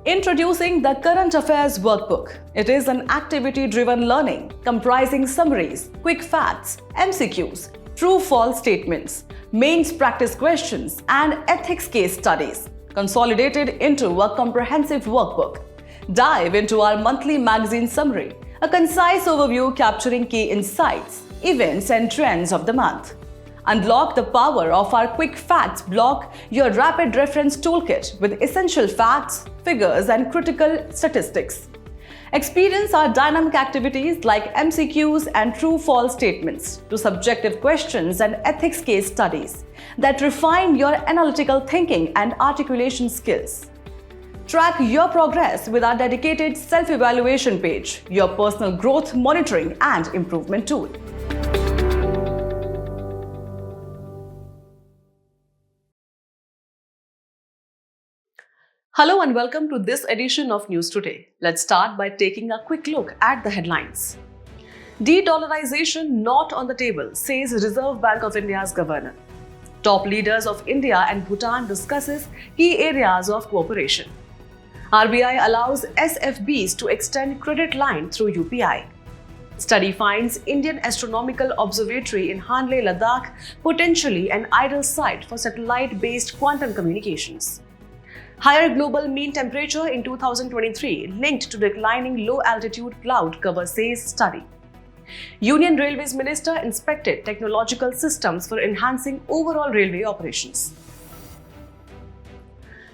Introducing the Current Affairs Workbook. It is an activity-driven learning comprising summaries, quick facts, MCQs, true-false statements, mains practice questions, and ethics case studies, consolidated into a comprehensive workbook. Dive into our monthly magazine summary, a concise overview capturing key insights, events, and trends of the month. Unlock the power of our Quick Facts block, your rapid reference toolkit with essential facts, figures, and critical statistics. Experience our dynamic activities like MCQs and true-false statements to subjective questions and ethics case studies that refine your analytical thinking and articulation skills. Track your progress with our dedicated self-evaluation page, your personal growth monitoring and improvement tool. Hello and welcome to this edition of News Today. Let's start by taking a quick look at the headlines. De-dollarization not on the table, says Reserve Bank of India's governor. Top leaders of India and Bhutan discusses key areas of cooperation. RBI allows SFBs to extend credit line through UPI. Study finds Indian Astronomical Observatory in Hanle, Ladakh potentially an ideal site for satellite-based quantum communications. Higher global mean temperature in 2023 linked to declining low-altitude cloud cover, says study. Union Railways Minister inspected technological systems for enhancing overall railway operations.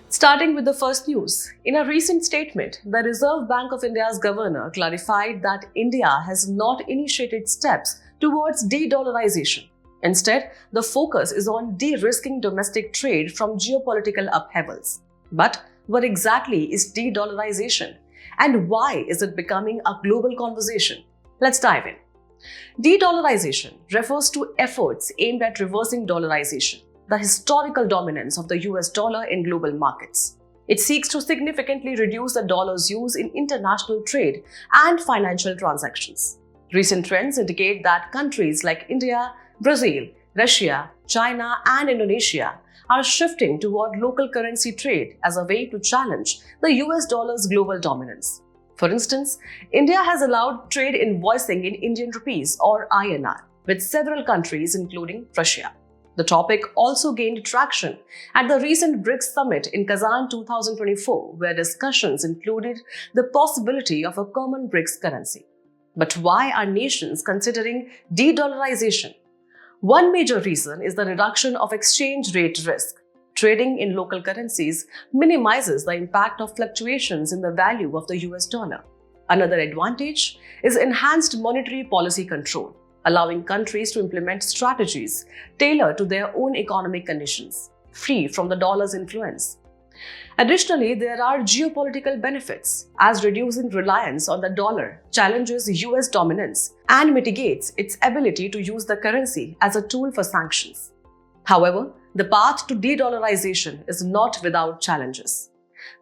Starting with the first news, in a recent statement, the Reserve Bank of India's governor clarified that India has not initiated steps towards de-dollarization. Instead, the focus is on de-risking domestic trade from geopolitical upheavals. But what exactly is de-dollarization, and why is it becoming a global conversation? Let's dive in. De-dollarization refers to efforts aimed at reversing dollarization, the historical dominance of the US dollar in global markets. It seeks to significantly reduce the dollar's use in international trade and financial transactions. Recent trends indicate that countries like India, Brazil, Russia, China, and Indonesia are shifting toward local currency trade as a way to challenge the US dollar's global dominance. For instance, India has allowed trade invoicing in Indian rupees or INR with several countries including Russia. The topic also gained traction at the recent BRICS summit in Kazan 2024, where discussions included the possibility of a common BRICS currency. But why are nations considering de-dollarization? One major reason is the reduction of exchange rate risk. Trading in local currencies minimizes the impact of fluctuations in the value of the US dollar. Another advantage is enhanced monetary policy control, allowing countries to implement strategies tailored to their own economic conditions, free from the dollar's influence. Additionally, there are geopolitical benefits, as reducing reliance on the dollar challenges US dominance and mitigates its ability to use the currency as a tool for sanctions. However, the path to de-dollarization is not without challenges.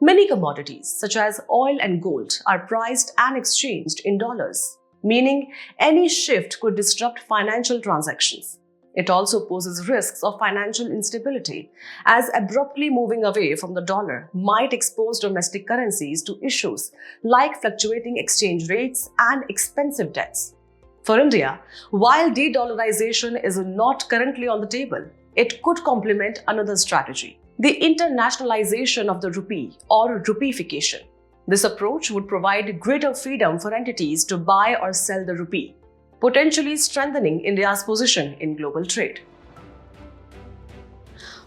Many commodities, such as oil and gold, are priced and exchanged in dollars, meaning any shift could disrupt financial transactions. It also poses risks of financial instability, as abruptly moving away from the dollar might expose domestic currencies to issues like fluctuating exchange rates and expensive debts. For India, while de-dollarization is not currently on the table, it could complement another strategy: the internationalization of the rupee or rupeeification. This approach would provide greater freedom for entities to buy or sell the rupee, potentially strengthening India's position in global trade.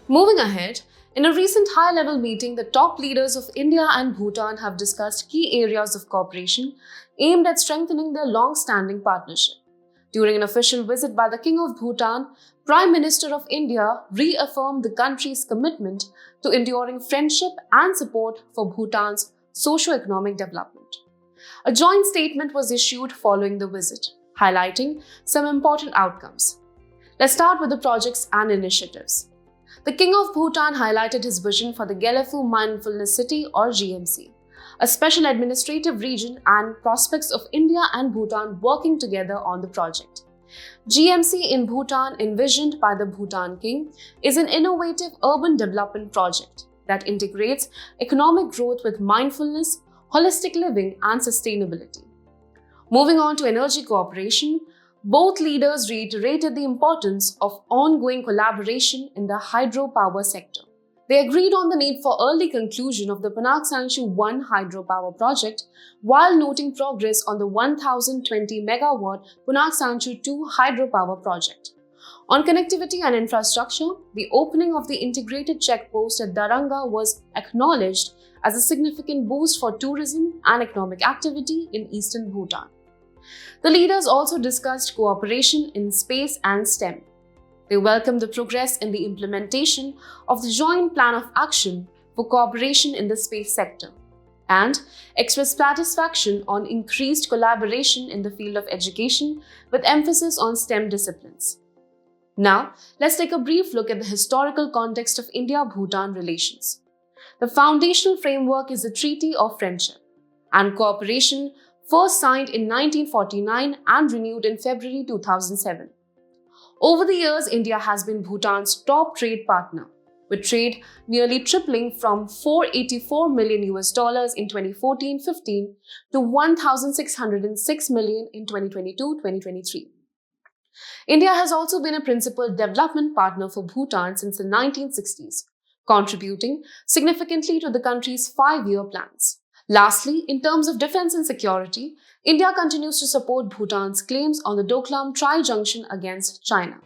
Moving ahead, in a recent high-level meeting, the top leaders of India and Bhutan have discussed key areas of cooperation aimed at strengthening their long-standing partnership. During an official visit by the King of Bhutan, Prime Minister of India reaffirmed the country's commitment to enduring friendship and support for Bhutan's socio-economic development. A joint statement was issued following the visit, highlighting some important outcomes. Let's start with the projects and initiatives. The King of Bhutan highlighted his vision for the Gelefu Mindfulness City or GMC, a special administrative region, and prospects of India and Bhutan working together on the project. GMC in Bhutan, envisioned by the Bhutan King, is an innovative urban development project that integrates economic growth with mindfulness, holistic living, and sustainability. Moving on to energy cooperation, both leaders reiterated the importance of ongoing collaboration in the hydropower sector. They agreed on the need for early conclusion of the Panak Sanchu 1 hydropower project while noting progress on the 1020 megawatt Panak Sanchu 2 hydropower project. On connectivity and infrastructure, the opening of the integrated checkpost at Daranga was acknowledged as a significant boost for tourism and economic activity in eastern Bhutan. The leaders also discussed cooperation in space and STEM. They welcomed the progress in the implementation of the Joint Plan of Action for Cooperation in the Space Sector and expressed satisfaction on increased collaboration in the field of education with emphasis on STEM disciplines. Now, let's take a brief look at the historical context of India-Bhutan relations. The foundational framework is the Treaty of Friendship and Cooperation, first signed in 1949 and renewed in February 2007. Over the years, India has been Bhutan's top trade partner, with trade nearly tripling from $484 million in 2014-15 to $1,606 million in 2022-2023. India has also been a principal development partner for Bhutan since the 1960s, contributing significantly to the country's 5-year plans. Lastly, in terms of defense and security, India continues to support Bhutan's claims on the Doklam Tri-Junction against China.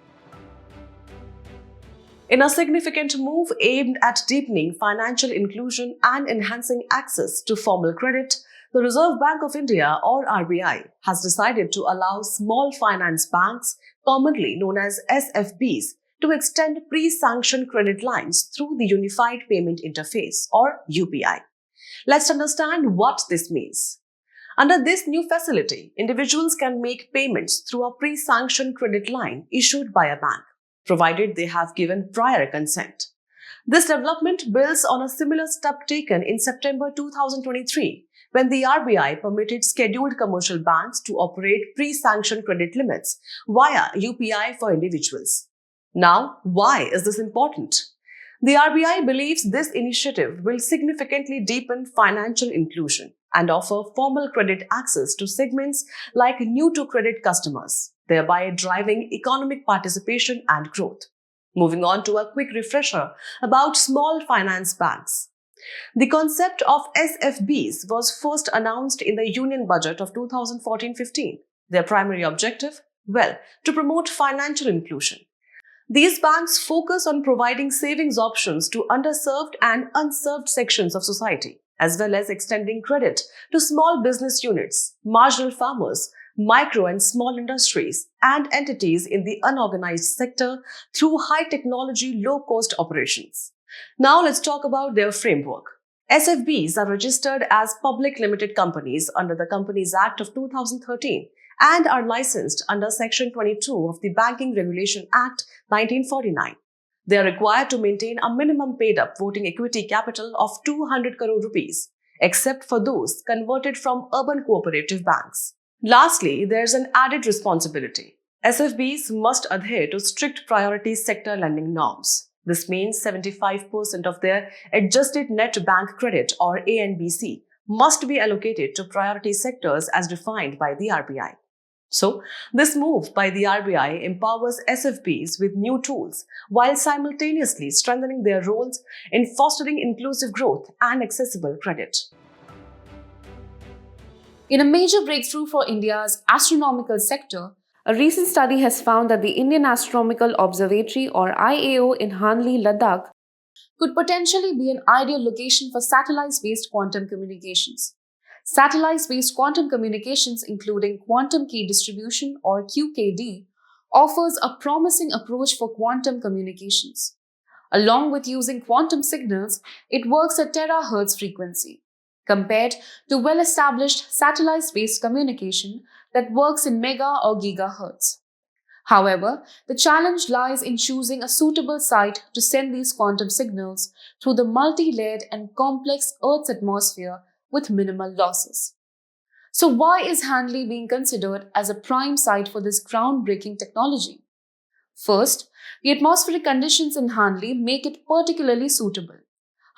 In a significant move aimed at deepening financial inclusion and enhancing access to formal credit, the Reserve Bank of India, or RBI, has decided to allow small finance banks, commonly known as SFBs, to extend pre-sanctioned credit lines through the Unified Payment Interface, or UPI. Let's understand what this means. Under this new facility, individuals can make payments through a pre-sanctioned credit line issued by a bank, provided they have given prior consent. This development builds on a similar step taken in September 2023, when the RBI permitted scheduled commercial banks to operate pre-sanctioned credit limits via UPI for individuals. Now, why is this important? The RBI believes this initiative will significantly deepen financial inclusion and offer formal credit access to segments like new-to-credit customers, thereby driving economic participation and growth. Moving on to a quick refresher about small finance banks. The concept of SFBs was first announced in the Union Budget of 2014-15. Their primary objective? Well, to promote financial inclusion. These banks focus on providing savings options to underserved and unserved sections of society, as well as extending credit to small business units, marginal farmers, micro and small industries, and entities in the unorganized sector through high-technology, low-cost operations. Now let's talk about their framework. SFBs are registered as public limited companies under the Companies Act of 2013 and are licensed under Section 22 of the Banking Regulation Act 1949. They are required to maintain a minimum paid-up voting equity capital of 200 crore rupees, except for those converted from urban cooperative banks. Lastly, there's an added responsibility. SFBs must adhere to strict priority sector lending norms. This means 75% of their adjusted net bank credit, or ANBC, must be allocated to priority sectors as defined by the RBI. So, this move by the RBI empowers SFBs with new tools while simultaneously strengthening their roles in fostering inclusive growth and accessible credit. In a major breakthrough for India's astronomical sector, a recent study has found that the Indian Astronomical Observatory, or IAO, in Hanli, Ladakh, could potentially be an ideal location for satellite-based quantum communications. Satellite-based quantum communications, including quantum key distribution, or QKD, offers a promising approach for quantum communications. Along with using quantum signals, it works at terahertz frequency, compared to well-established satellite-based communication that works in mega or gigahertz. However, the challenge lies in choosing a suitable site to send these quantum signals through the multi-layered and complex Earth's atmosphere with minimal losses. So why is Hanli being considered as a prime site for this groundbreaking technology? First, the atmospheric conditions in Hanli make it particularly suitable.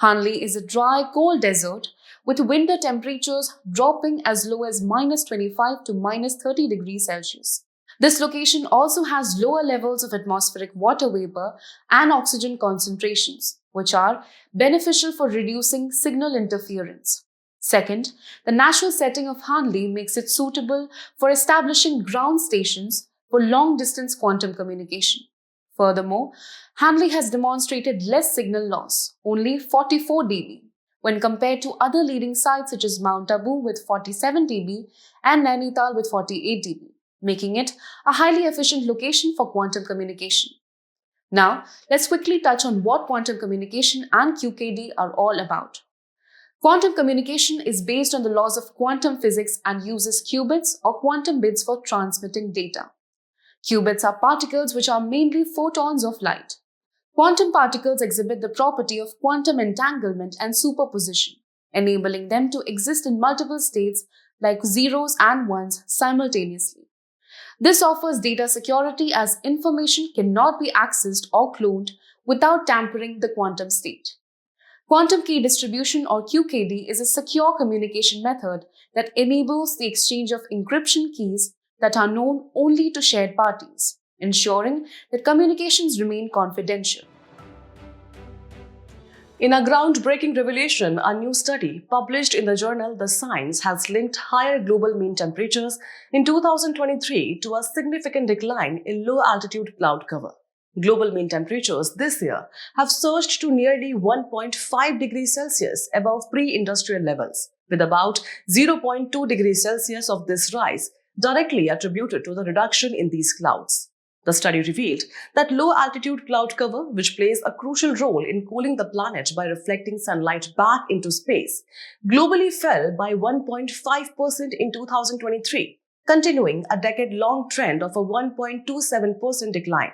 Hanli is a dry, cold desert with winter temperatures dropping as low as -25 to -30 degrees Celsius. This location also has lower levels of atmospheric water vapor and oxygen concentrations, which are beneficial for reducing signal interference. Second, the natural setting of Hanli makes it suitable for establishing ground stations for long-distance quantum communication. Furthermore, Hanli has demonstrated less signal loss, only 44 dB, when compared to other leading sites such as Mount Abu with 47 dB and Nainital with 48 dB, making it a highly efficient location for quantum communication. Now, let's quickly touch on what quantum communication and QKD are all about. Quantum communication is based on the laws of quantum physics and uses qubits or quantum bits for transmitting data. Qubits are particles which are mainly photons of light. Quantum particles exhibit the property of quantum entanglement and superposition, enabling them to exist in multiple states like zeros and ones simultaneously. This offers data security as information cannot be accessed or cloned without tampering the quantum state. Quantum key distribution or QKD is a secure communication method that enables the exchange of encryption keys that are known only to shared parties, ensuring that communications remain confidential. In a groundbreaking revelation, a new study published in the journal The Science has linked higher global mean temperatures in 2023 to a significant decline in low-altitude cloud cover. Global mean temperatures this year have surged to nearly 1.5 degrees Celsius above pre-industrial levels, with about 0.2 degrees Celsius of this rise directly attributed to the reduction in these clouds. The study revealed that low-altitude cloud cover, which plays a crucial role in cooling the planet by reflecting sunlight back into space, globally fell by 1.5% in 2023, continuing a decade-long trend of a 1.27% decline.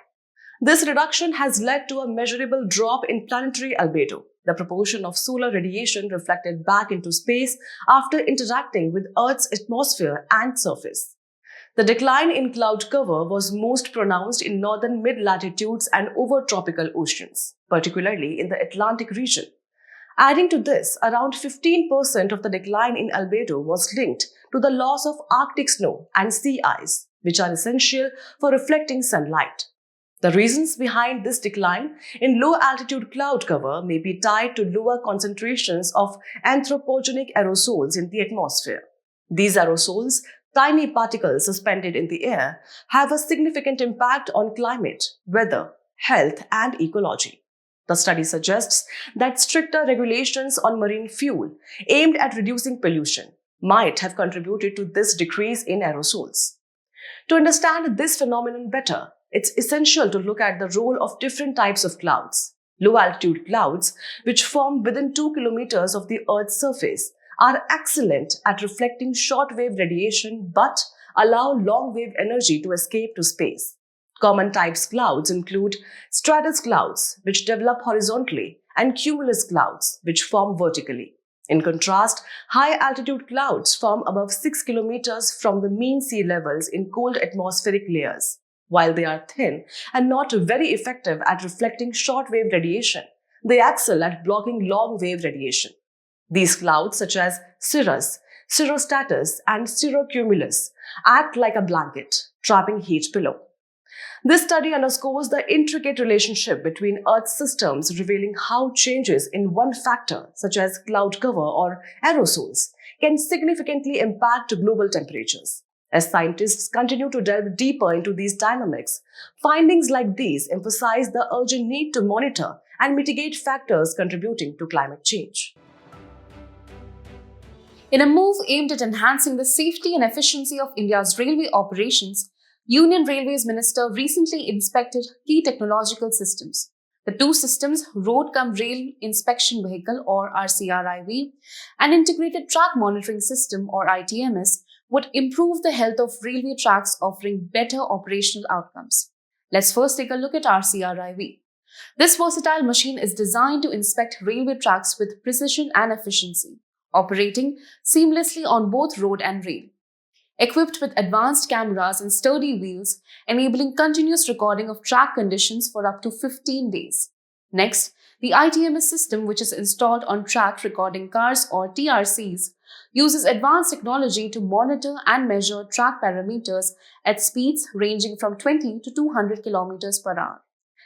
This reduction has led to a measurable drop in planetary albedo, the proportion of solar radiation reflected back into space after interacting with Earth's atmosphere and surface. The decline in cloud cover was most pronounced in northern mid-latitudes and over tropical oceans, particularly in the Atlantic region. Adding to this, around 15% of the decline in albedo was linked to the loss of Arctic snow and sea ice, which are essential for reflecting sunlight. The reasons behind this decline in low-altitude cloud cover may be tied to lower concentrations of anthropogenic aerosols in the atmosphere. These aerosols, tiny particles suspended in the air, have a significant impact on climate, weather, health, and ecology. The study suggests that stricter regulations on marine fuel aimed at reducing pollution might have contributed to this decrease in aerosols. To understand this phenomenon better, it's essential to look at the role of different types of clouds. Low-altitude clouds, which form within 2 kilometers of the Earth's surface, are excellent at reflecting short-wave radiation but allow long-wave energy to escape to space. Common types clouds include stratus clouds, which develop horizontally, and cumulus clouds, which form vertically. In contrast, high-altitude clouds form above 6 kilometers from the mean sea levels in cold atmospheric layers. While they are thin and not very effective at reflecting short-wave radiation, they excel at blocking long-wave radiation. These clouds, such as cirrus, cirrostratus, and cirrocumulus, act like a blanket, trapping heat below. This study underscores the intricate relationship between Earth's systems, revealing how changes in one factor, such as cloud cover or aerosols, can significantly impact global temperatures. As scientists continue to delve deeper into these dynamics, findings like these emphasize the urgent need to monitor and mitigate factors contributing to climate change. In a move aimed at enhancing the safety and efficiency of India's railway operations, Union Railways Minister recently inspected key technological systems. The two systems, Road-cum-Rail Inspection Vehicle or RCRIV and Integrated Track Monitoring System or ITMS, would improve the health of railway tracks, offering better operational outcomes. Let's first take a look at RCRIV. This versatile machine is designed to inspect railway tracks with precision and efficiency, operating seamlessly on both road and rail. Equipped with advanced cameras and sturdy wheels, enabling continuous recording of track conditions for up to 15 days. Next, The ITMS system, which is installed on track recording cars or TRCs, uses advanced technology to monitor and measure track parameters at speeds ranging from 20 to 200 km per hour.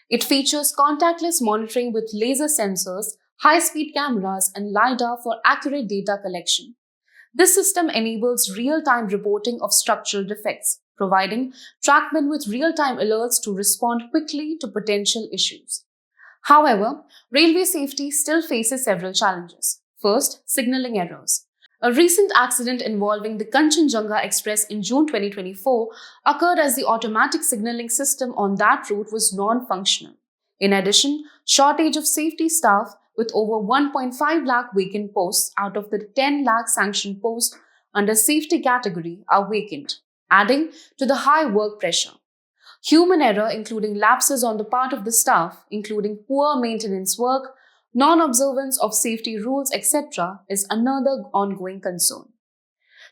It features contactless monitoring with laser sensors, high-speed cameras, and LiDAR for accurate data collection. This system enables real-time reporting of structural defects, providing trackmen with real-time alerts to respond quickly to potential issues. However, railway safety still faces several challenges. First, signaling errors. A recent accident involving the Kanchenjunga Express in June 2024 occurred as the automatic signaling system on that route was non-functional. In addition, shortage of safety staff with over 1.5 lakh vacant posts out of the 10 lakh sanctioned posts under safety category are vacant, adding to the high work pressure. Human error, including lapses on the part of the staff, including poor maintenance work, non-observance of safety rules, etc., is another ongoing concern.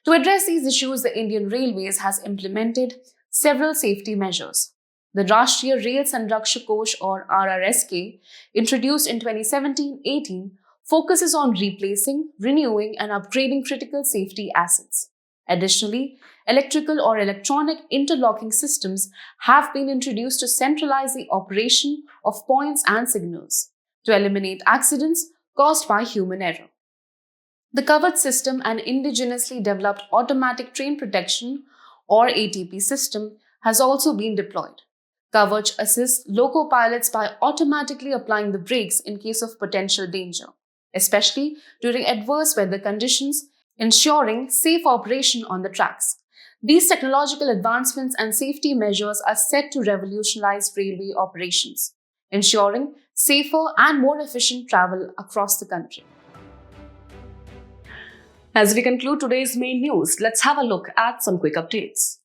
To address these issues, the Indian Railways has implemented several safety measures. The Rashtriya Rail Sanrakshak Kosh or RRSK, introduced in 2017-18, focuses on replacing, renewing, and upgrading critical safety assets. Additionally, electrical or electronic interlocking systems have been introduced to centralize the operation of points and signals, to eliminate accidents caused by human error. The Kavach system, an indigenously developed automatic train protection or ATP system, has also been deployed. Kavach assists loco pilots by automatically applying the brakes in case of potential danger, especially during adverse weather conditions, ensuring safe operation on the tracks. These technological advancements and safety measures are set to revolutionize railway operations, ensuring safer and more efficient travel across the country. As we conclude today's main news, let's have a look at some quick updates.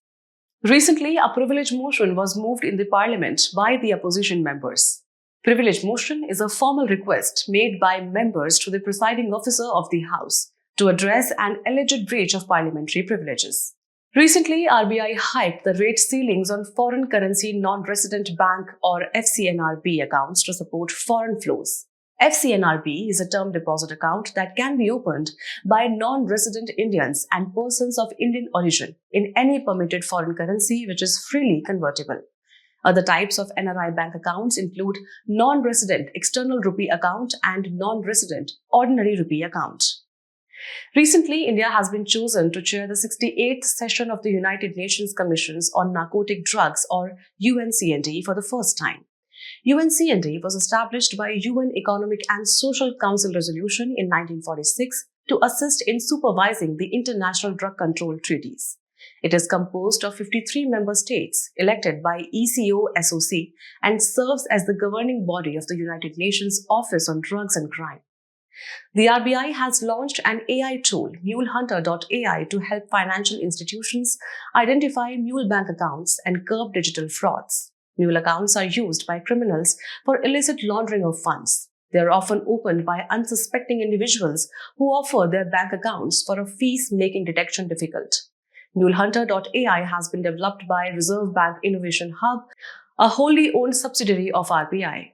Recently, a privilege motion was moved in the Parliament by the opposition members. Privilege motion is a formal request made by members to the presiding officer of the House to address an alleged breach of parliamentary privileges. Recently, RBI hiked the rate ceilings on foreign currency non-resident bank or FCNRB accounts to support foreign flows. FCNRB is a term deposit account that can be opened by non-resident Indians and persons of Indian origin in any permitted foreign currency which is freely convertible. Other types of NRI bank accounts include non-resident external rupee account and non-resident ordinary rupee account. Recently, India has been chosen to chair the 68th session of the United Nations Commissions on Narcotic Drugs or UNCND for the first time. UNCND was established by UN Economic and Social Council resolution in 1946 to assist in supervising the international drug control treaties. It is composed of 53 member states elected by ECO-SOC and serves as the governing body of the United Nations Office on Drugs and Crime. The RBI has launched an AI tool, mulehunter.ai, to help financial institutions identify mule bank accounts and curb digital frauds. Mule accounts are used by criminals for illicit laundering of funds. They are often opened by unsuspecting individuals who offer their bank accounts for a fees making detection difficult. mulehunter.ai has been developed by Reserve Bank Innovation Hub, a wholly owned subsidiary of RBI.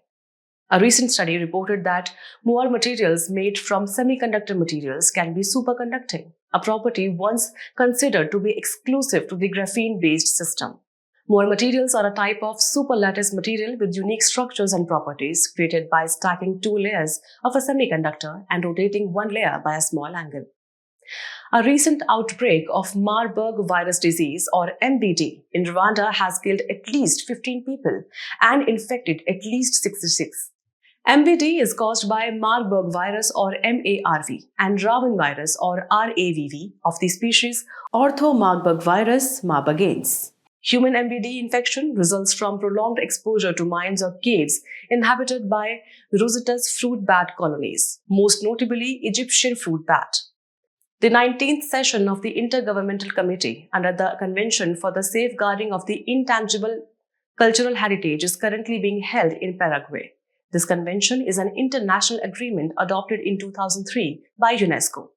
A recent study reported that more materials made from semiconductor materials can be superconducting, a property once considered to be exclusive to the graphene-based system. More materials are a type of superlattice material with unique structures and properties created by stacking two layers of a semiconductor and rotating one layer by a small angle. A recent outbreak of Marburg virus disease or MVD in Rwanda has killed at least 15 people and infected at least 66. MVD is caused by Marburg virus or MARV and Raven virus or RAVV of the species Ortho-Marburg virus marburgensis. Human MVD infection results from prolonged exposure to mines or caves inhabited by Rosita's fruit bat colonies, most notably Egyptian fruit bat. The 19th session of the Intergovernmental Committee under the Convention for the Safeguarding of the Intangible Cultural Heritage is currently being held in Paraguay. This convention is an international agreement adopted in 2003 by UNESCO.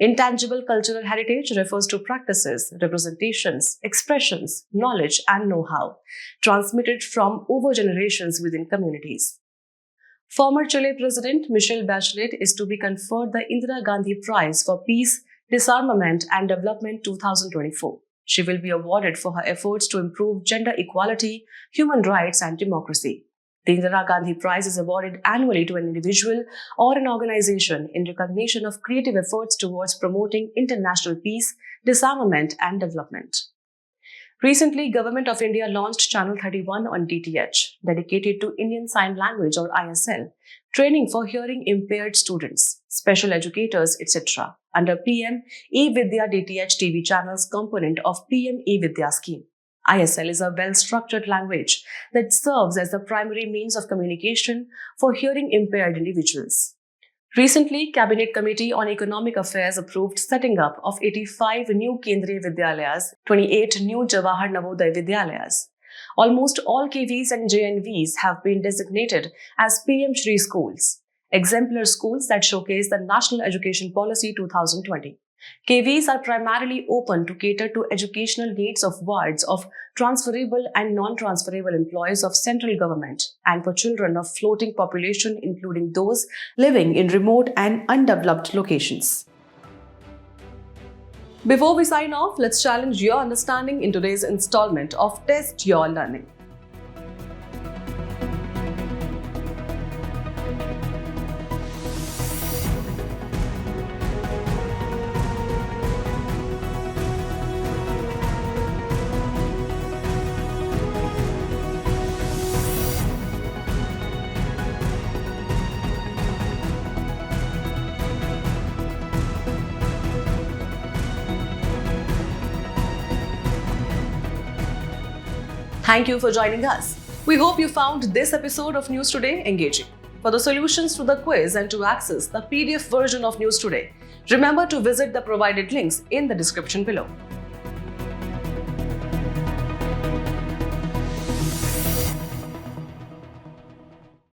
Intangible cultural heritage refers to practices, representations, expressions, knowledge, and know-how transmitted from over generations within communities. Former Chile President Michelle Bachelet is to be conferred the Indira Gandhi Prize for Peace, Disarmament and Development 2024. She will be awarded for her efforts to improve gender equality, human rights and democracy. The Indira Gandhi Prize is awarded annually to an individual or an organization in recognition of creative efforts towards promoting international peace, disarmament and development. Recently, Government of India launched Channel 31 on DTH, dedicated to Indian Sign Language or ISL, training for hearing impaired students, special educators, etc. under PM E-Vidya DTH TV channel's component of PM E-Vidya scheme. ISL is a well-structured language that serves as the primary means of communication for hearing impaired individuals. Recently, Cabinet Committee on Economic Affairs approved setting up of 85 new Kendriya Vidyalayas, 28 new Jawahar Navodaya Vidyalayas. Almost all KVs and JNVs have been designated as PM Shri schools, exemplar schools that showcase the National Education Policy 2020. KVs are primarily open to cater to educational needs of wards of transferable and non-transferable employees of central government and for children of floating population, including those living in remote and undeveloped locations. Before we sign off, let's challenge your understanding in today's installment of Test Your Learning. Thank you for joining us. We hope you found this episode of News Today engaging. For the solutions to the quiz and to access the PDF version of News Today, remember to visit the provided links in the description below.